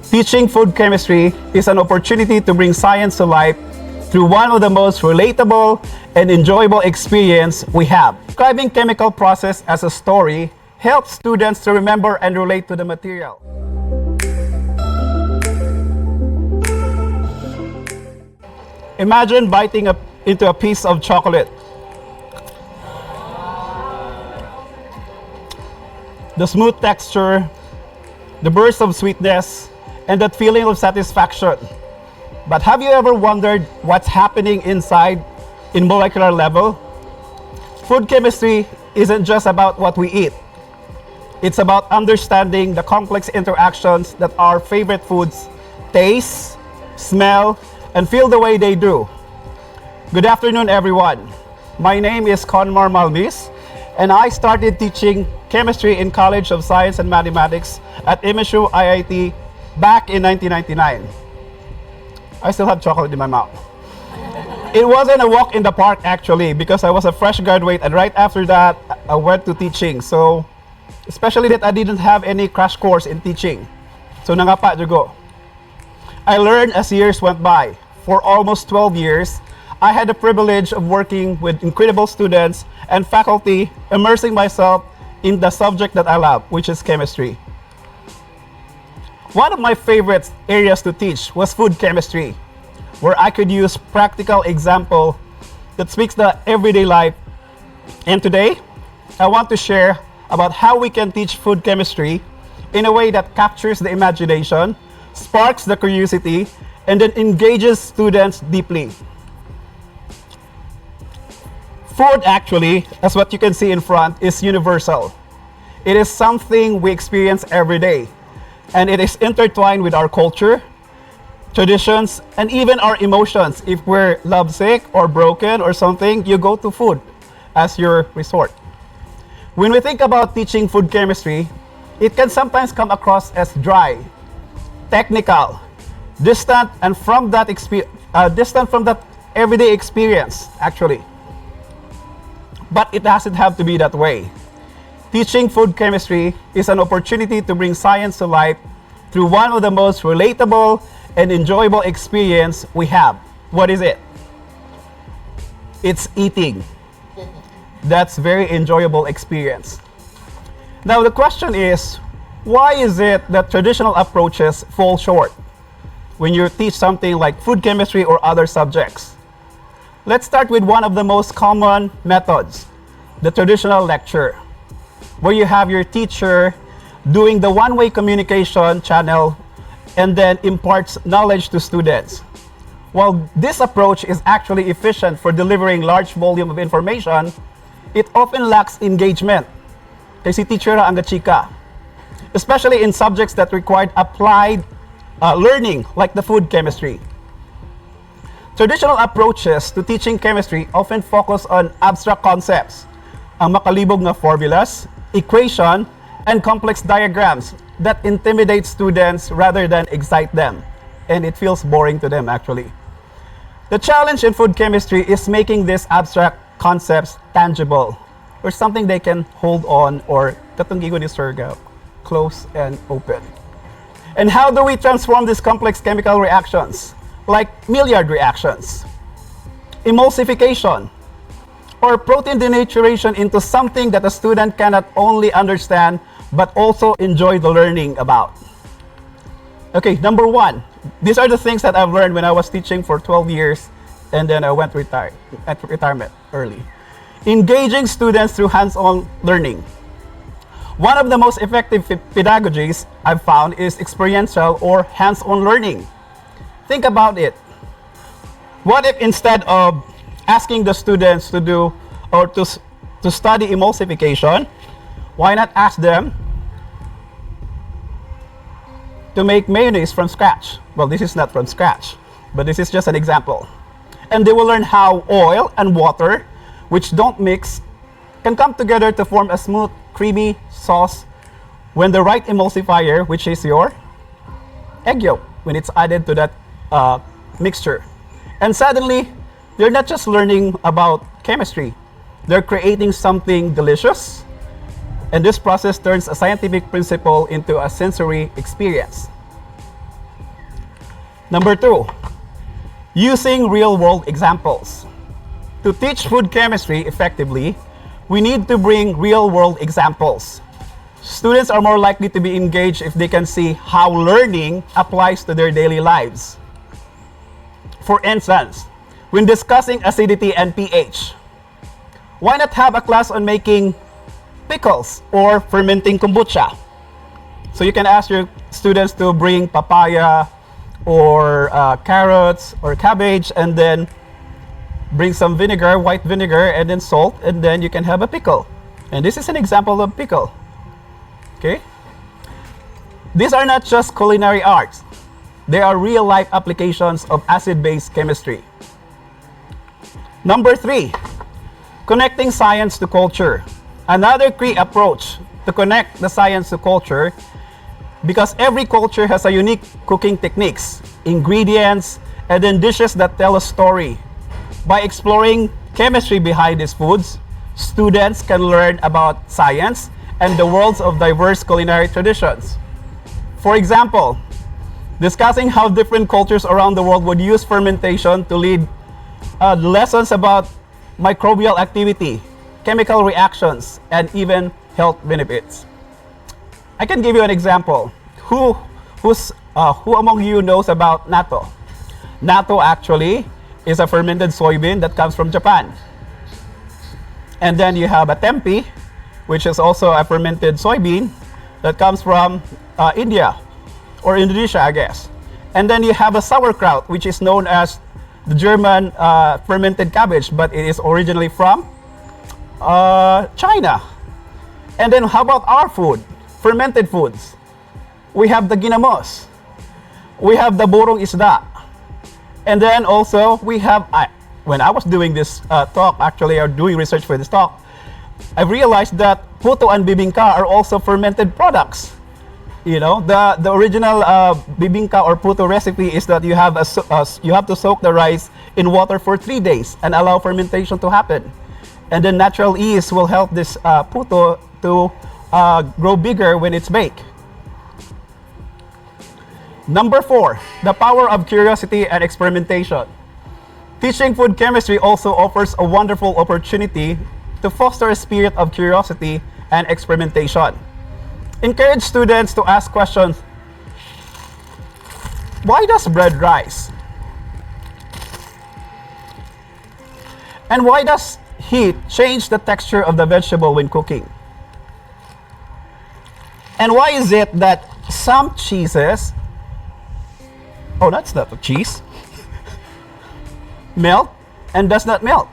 Teaching food chemistry is an opportunity to bring science to life through one of the most relatable and enjoyable experience we have. Describing chemical process as a story helps students to remember and relate to the material. Imagine biting into a piece of chocolate. The smooth texture, the burst of sweetness, and that feeling of satisfaction. But have you ever wondered what's happening inside in molecular level? Food chemistry isn't just about what we eat. It's about understanding the complex interactions that our favorite foods taste, smell, and feel the way they do. Good afternoon, everyone. My name is Conmar Malmis, and I started teaching chemistry in College of Science and Mathematics at MSU IIT back in 1999. I still have chocolate in my mouth. It wasn't a walk in the park actually, because I was a fresh graduate, and right after that I went to teaching. So especially that I didn't have any crash course in teaching. So nangapa jugo. I learned as years went by. For almost 12 years, I had the privilege of working with incredible students and faculty, immersing myself in the subject that I love, which is chemistry. One of my favorite areas to teach was food chemistry, where I could use practical example that speaks the everyday life. And today, I want to share about how we can teach food chemistry in a way that captures the imagination, sparks the curiosity, and then engages students deeply. Food actually, as what you can see in front, is universal. It is something we experience every day, and it is intertwined with our culture, traditions, and even our emotions. If we're lovesick or broken or something, you go to food as your resort. When we think about teaching food chemistry, it can sometimes come across as dry, technical, distant from that everyday experience, actually. But it doesn't have to be that way. Teaching food chemistry is an opportunity to bring science to life through one of the most relatable and enjoyable experience we have. What is it? It's eating. That's very enjoyable experience. Now the question is, why is it that traditional approaches fall short when you teach something like food chemistry or other subjects? Let's start with one of the most common methods, the traditional lecture, where you have your teacher doing the one-way communication channel and then imparts knowledge to students. While this approach is actually efficient for delivering large volume of information, it often lacks engagement. Kasi teacher ang chika, especially in subjects that required applied learning, like the food chemistry. Traditional approaches to teaching chemistry often focus on abstract concepts, ang makalibog na formulas, equation, and complex diagrams that intimidate students rather than excite them. And it feels boring to them, actually. The challenge in food chemistry is making these abstract concepts tangible, or something they can hold on, or katunggigo ni Serga, close and open. And how do we transform these complex chemical reactions, like Maillard reactions, emulsification, or protein denaturation into something that a student cannot only understand, but also enjoy the learning about? Okay, number one, these are the things that I've learned when I was teaching for 12 years, and then I went retirement early. Engaging students through hands-on learning. One of the most effective pedagogies I've found is experiential or hands-on learning. Think about it. What if instead of asking the students to do or to study emulsification, why not ask them to make mayonnaise from scratch? Well, this is not from scratch, but this is just an example. And they will learn how oil and water, which don't mix, can come together to form a smooth, creamy sauce when the right emulsifier, which is your egg yolk, when it's added to that mixture. And suddenly, they're not just learning about chemistry, they're creating something delicious. And this process turns a scientific principle into a sensory experience. Number 2, using real-world examples. To teach food chemistry effectively, we need to bring real-world examples. Students are more likely to be engaged if they can see how learning applies to their daily lives. For instance, when discussing acidity and pH, why not have a class on making pickles or fermenting kombucha? So you can ask your students to bring papaya or carrots or cabbage, and then bring some vinegar, white vinegar, and then salt, and then you can have a pickle. And this is an example of pickle. Okay? These are not just culinary arts. They are real-life applications of acid-base chemistry. Number 3, connecting science to culture. Another key approach to connect the science to culture, because every culture has a unique cooking techniques, ingredients, and then dishes that tell a story. By exploring chemistry behind these foods, students can learn about science and the worlds of diverse culinary traditions. For example, discussing how different cultures around the world would use fermentation to lead lessons about microbial activity, chemical reactions, and even health benefits. I can give you an example. Who among you knows about natto? Natto actually is a fermented soybean that comes from Japan. And then you have a tempeh, which is also a fermented soybean that comes from India or Indonesia, I guess. And then you have a sauerkraut, which is known as the German fermented cabbage, but it is originally from China. And then how about our food, fermented foods? We have the ginamos. We have the burong isda. And then also we have, when I was doing this talk, actually, or doing research for this talk, I realized that puto and bibingka are also fermented products. You know, the original bibingka or puto recipe is that you have to soak the rice in water for 3 days and allow fermentation to happen. And then natural yeast will help this puto to grow bigger when it's baked. Number 4, the power of curiosity and experimentation. Teaching food chemistry also offers a wonderful opportunity to foster a spirit of curiosity and experimentation. Encourage students to ask questions. Why does bread rise? And why does heat change the texture of the vegetable when cooking? And why is it that some cheeses, oh, that's not a cheese, melt and does not melt?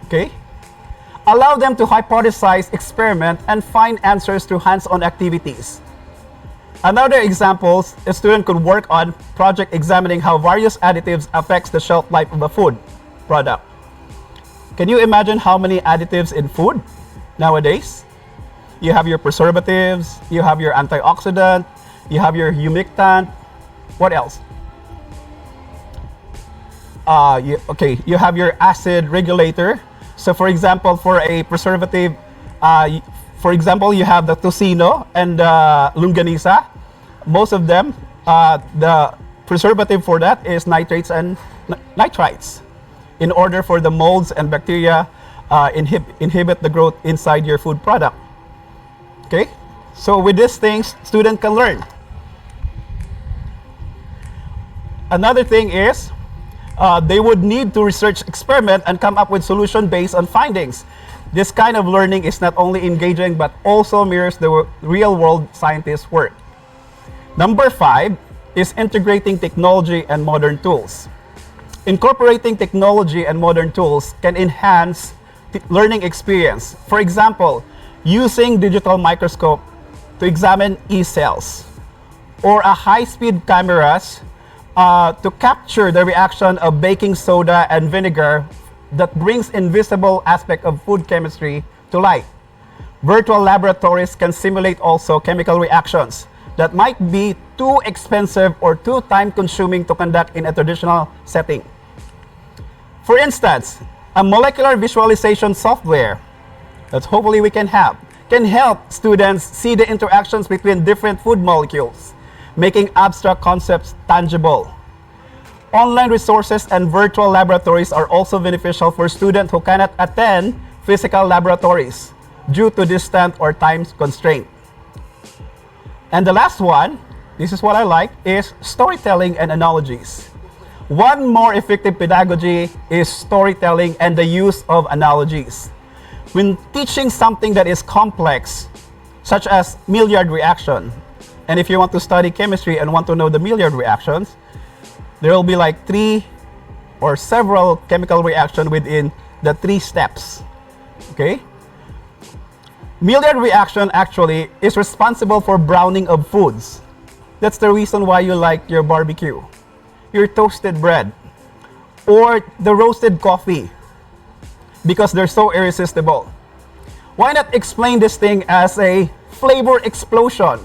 Okay? Allow them to hypothesize, experiment, and find answers through hands-on activities. Another example, a student could work on project examining how various additives affects the shelf life of a food product. Can you imagine how many additives in food nowadays? You have your preservatives, you have your antioxidant, you have your humectant. What else? You have your acid regulator. So for example, for a preservative, for example, you have the tocino and longanisa. Most of them, the preservative for that is nitrates and nitrites, in order for the molds and bacteria inhibit the growth inside your food product. Okay? So with these things, student can learn. Another thing is, they would need to research, experiment, and come up with solution based on findings. This kind of learning is not only engaging, but also mirrors the real-world scientists' work. Number 5 is integrating technology and modern tools. Incorporating technology and modern tools can enhance learning experience. For example, using digital microscope to examine E-cells, or a high-speed cameras to capture the reaction of baking soda and vinegar that brings invisible aspect of food chemistry to light. Virtual laboratories can simulate also chemical reactions that might be too expensive or too time-consuming to conduct in a traditional setting. For instance, a molecular visualization software that hopefully we can have can help students see the interactions between different food molecules. making abstract concepts tangible. Online resources and virtual laboratories are also beneficial for students who cannot attend physical laboratories due to distance or time constraint. And the last one, this is what I like, is storytelling and analogies. One more effective pedagogy is storytelling and the use of analogies. When teaching something that is complex, such as Maillard reaction, and if you want to study chemistry and want to know the Maillard reactions, there will be like 3 or several chemical reactions within the 3 steps. Okay? Maillard reaction actually is responsible for browning of foods. That's the reason why you like your barbecue, your toasted bread, or the roasted coffee, because they're so irresistible. Why not explain this thing as a flavor explosion?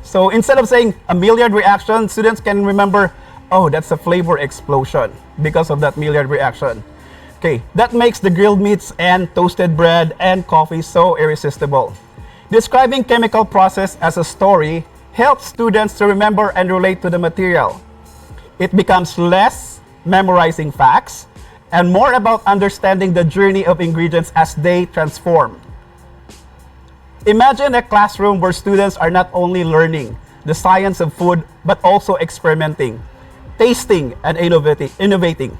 So instead of saying a Maillard reaction, students can remember, oh, that's a flavor explosion because of that Maillard reaction. Okay, that makes the grilled meats and toasted bread and coffee so irresistible. Describing chemical process as a story helps students to remember and relate to the material. It becomes less memorizing facts and more about understanding the journey of ingredients as they transform. Imagine a classroom where students are not only learning the science of food, but also experimenting, tasting, and innovating.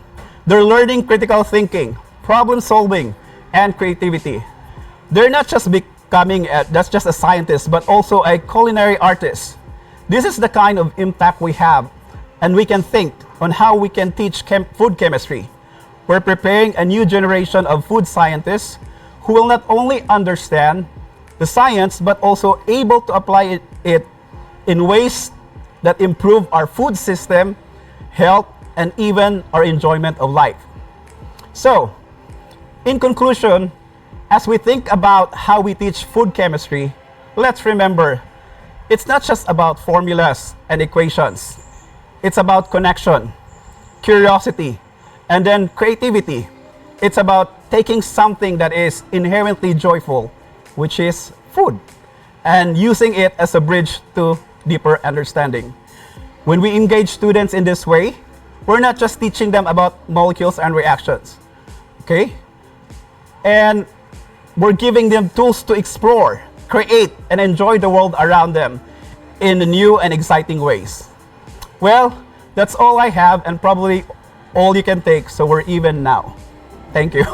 They're learning critical thinking, problem solving, and creativity. They're not just becoming that's just a scientist, but also a culinary artist. This is the kind of impact we have, and we can think on how we can teach food chemistry. We're preparing a new generation of food scientists who will not only understand the science, but also able to apply it in ways that improve our food system, health, and even our enjoyment of life. So, in conclusion, as we think about how we teach food chemistry, let's remember, it's not just about formulas and equations. It's about connection, curiosity, and then creativity. It's about taking something that is inherently joyful, which is food, and using it as a bridge to deeper understanding. When we engage students in this way, we're not just teaching them about molecules and reactions, okay? And we're giving them tools to explore, create, and enjoy the world around them in new and exciting ways. Well, that's all I have, and probably all you can take, so we're even now. Thank you.